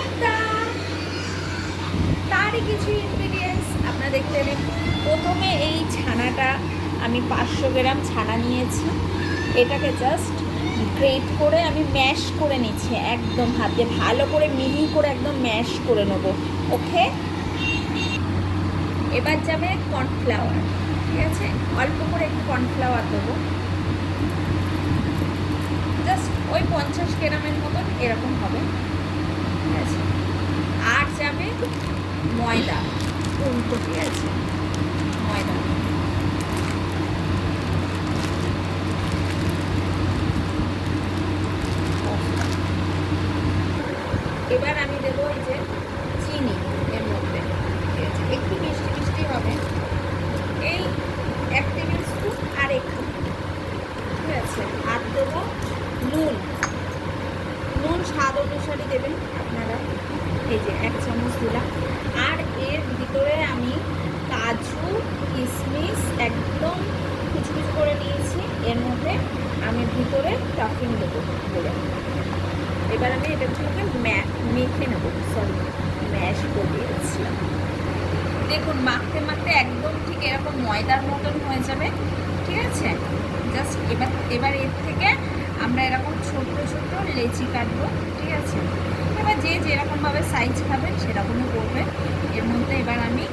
Tata. তারই কিছু ingredients আপনারা দেখতে নেন। প্রথমে এই ছানাটা আমি 500 গ্রাম ছানা নিয়েছি। এটাকে জাস্ট গ্রেট করে আমি ম্যাশ করে নিচ্ছি, একদম হাত দিয়ে ভালো করে মিহি করে একদম ম্যাশ করে নেবো। ওকে, এবার যাবে কর্নফ্লাওয়ার। ঠিক আছে, অল্প করে একটু কর্নফ্লাওয়ার দেবো, জাস্ট ওই 50 গ্রামের মতন এরকম হবে। ঠিক আছে, আর যাবে ময়দা, উল্টো। ঠিক আছে, ময়দা এবার আমি দেবো এই যে চিনি এর মধ্যে। ঠিক আছে, একটু মিষ্টি মিষ্টি হবে, এই 1 টেবিল স্পুন আর একটু। ঠিক আছে, আর দেবো নুন। নুন স্বাদ অনুসারে দেবেন আপনারা। এই যে 1 চামচ দিলাম। আর এর ভিতরে আমি কাজু কিশমিশ একদম কুচি কুচি করে নিয়েছি, এর মধ্যে আমি ভিতরে স্টাফিং দেবো বলে। এবার আমি এটাকে মেখে নেবো, সরি ম্যাশ করে দিয়েছিলাম। দেখুন মাখতে মাখতে একদম ঠিক এরকম ময়দার মতন হয়ে যাবে। ঠিক আছে, জাস্ট এবার এর থেকে আমরা এরকম ছোট ছোট লেচি কাটবো। ঠিক আছে, এবার যে যেরকমভাবে সাইজ খাবেন সেরকমই করবেন। এর মধ্যে এবার আমি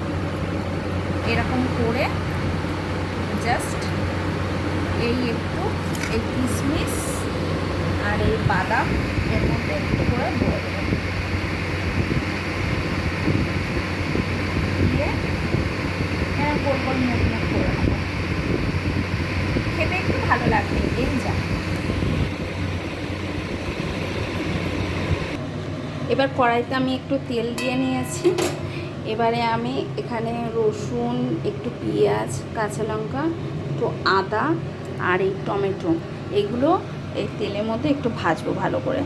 এরকম করে জাস্ট একটু এই কিশমিশ আর এই বাদাম এর মধ্যে একটু করে দিয়ে দেবো, দিয়ে এরকম গোল গোল মুখ মুখ করে নেবো। খেতে একটু ভালো লাগবে, এই যা। এবার কড়াইতে আমি একটু তেল দিয়ে নিয়েছি। এবারে আমি এখানে রসুন, একটু পেঁয়াজ, কাঁচা লঙ্কা, একটু আদা আর এই টমেটো, এগুলো এই তেলের মধ্যে একটু ভাজবো ভালো করে।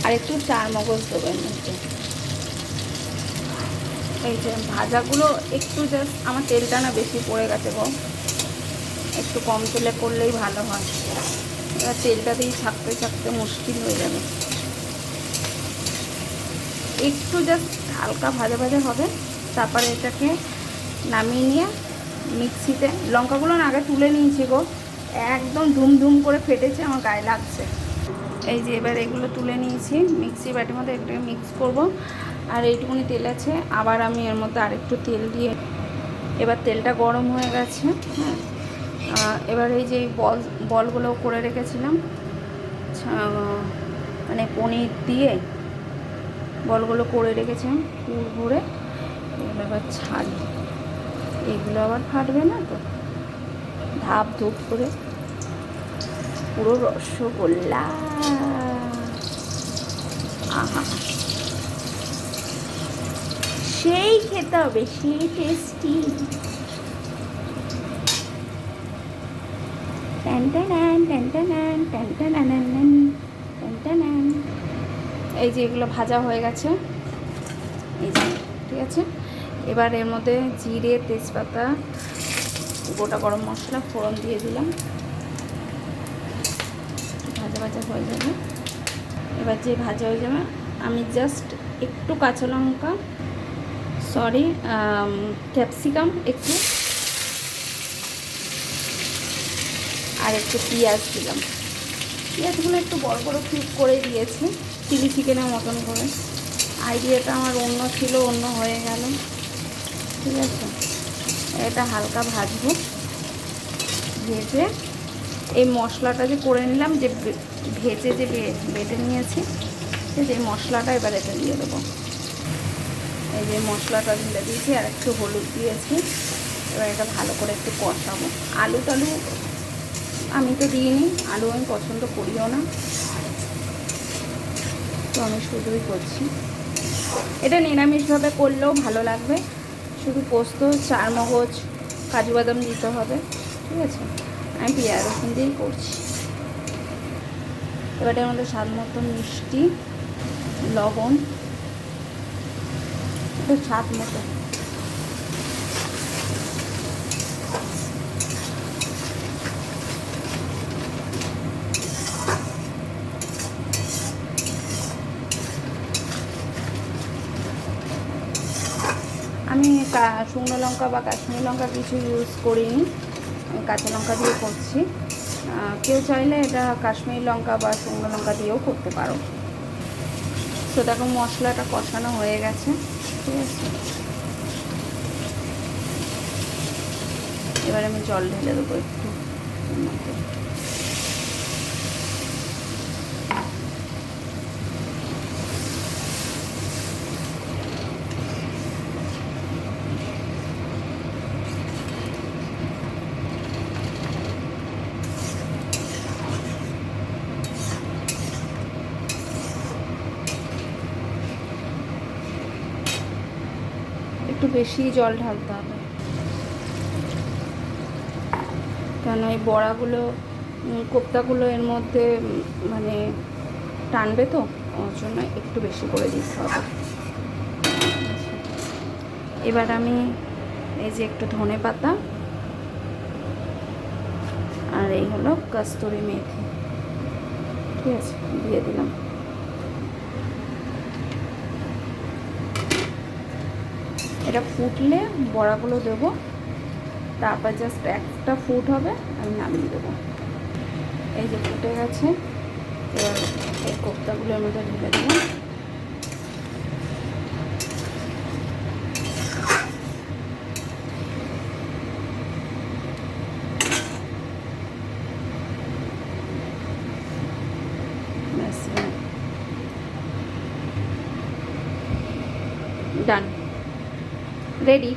আর একটু চার মগজ দেবো এর মধ্যে। এই যে ভাজাগুলো একটু জাস্ট, আমার তেলটা না বেশি পড়ে গেছে গো, একটু কম তেলে করলেই ভালো হয়। এবার তেলটা দিয়ে ছাকতে ছাকতে মুশকিল হয়ে যাবে। একটু জাস্ট হালকা ভাজা ভাজা হবে, তারপরে এটাকে নামিয়ে নিয়ে মিক্সিতে, লঙ্কাগুলো না আগে তুলে নিয়েছি গো, একদম ধুম ধুম করে ফেটেছে, আমার গায়ে লাগছে। এই যে এবার এগুলো তুলে নিয়েছি, মিক্সি বাটির মধ্যে একটু মিক্স করব। আর এইটুকুনি তেল আছে, আবার আমি এর মধ্যে আরেকটু তেল দিয়ে, এবার তেলটা গরম হয়ে গেছে। হ্যাঁ, এবার এই যে বলগুলো করে রেখেছিলাম, মানে পনির দিয়ে বলগুলো করে রেখেছিলাম পুর ভরে, এগুলো এবার ছাড়ি। এগুলো আবার ফাটবে না তো, ধাপ ধুপ করে পুরো রসগোল্লা। আহা, সেই খেতে হবে, সেই টেস্টি। এই যে এগুলো ভাজা হয়ে গেছে, এই যে। ঠিক আছে, এবার এর মধ্যে জিরে, তেজপাতা, গোটা গরম মশলা ফোড়ন দিয়ে দিলাম, ভাজা ভাজা হয়ে যাবে। এবার যে ভাজা হয়ে যাবে, আমি জাস্ট একটু কাঁচা লঙ্কা, সরি ক্যাপসিকাম একটু, আর একটু পেঁয়াজ দিলাম। পেঁয়াজগুলো একটু বড় বড় কিউব করে দিয়েছি, চিলি চিকেনের মতন করে। আইডিয়াটা আমার অন্য ছিল, অন্য হয়ে গেল। ঠিক আছে, এটা হালকা ভাজবো, ভেজে এই মশলাটা যে করে নিলাম, যে ভেজে যে বেটে নিয়েছি, এই মশলাটা এবার এটা দিয়ে দেবো। এই যে মশলাটা ঢেলে দিয়েছি, আর একটু হলুদ দিয়েছি। এবার এটা ভালো করে একটু কষাবো। আলু টালু আমি তো দিইনি, আলু আমি পছন্দ করিও না, তো আমি শুধুই করছি। এটা নিরামিষভাবে করলেও ভালো লাগবে, শুধু পোস্ত, চার মগজ, কাজু বাদাম দিতে হবে। ঠিক আছে, আমি পেঁয়াজ রসুন দিয়েই করছি। এবার এর মধ্যে স্বাদ মতো মিষ্টি, লবণ, একটু স্বাদ মতো। আমি শুকনো লঙ্কা বা কাশ্মীরি লঙ্কা কিছু ইউজ করিনি, আমি কাঁচা লঙ্কা দিয়ে করছি। কেউ চাইলে এটা কাশ্মীরি লঙ্কা বা শুকনো লঙ্কা দিয়েও করতে পারো। তো দেখো মশলাটা কষানো হয়ে গেছে, ঠিক আছে। এবার আমি জল ঢেলে দেবো একটু এর মধ্যে। একটু বেশি জল ঢালতে হবে, কেন এই বড়াগুলো কোপ্তাগুলো এর মধ্যে মানে টানবে, তো ওর জন্য একটু বেশি করে দিতে হবে। এবার আমি এই যে একটু ধনে পাতা আর এই হলো কস্তুরি মেথি, ঠিক আছে, দিয়ে দিলাম। এটা ফুটলে বড়াগুলো দেবো, তারপর জাস্ট একটা ফুট হবে, আমি নামিয়ে দেবো। এই যে ফুটে গেছে, এবার এই কোপ্তাগুলোর মধ্যে ঢেলে দেবো। ডান, রেডি।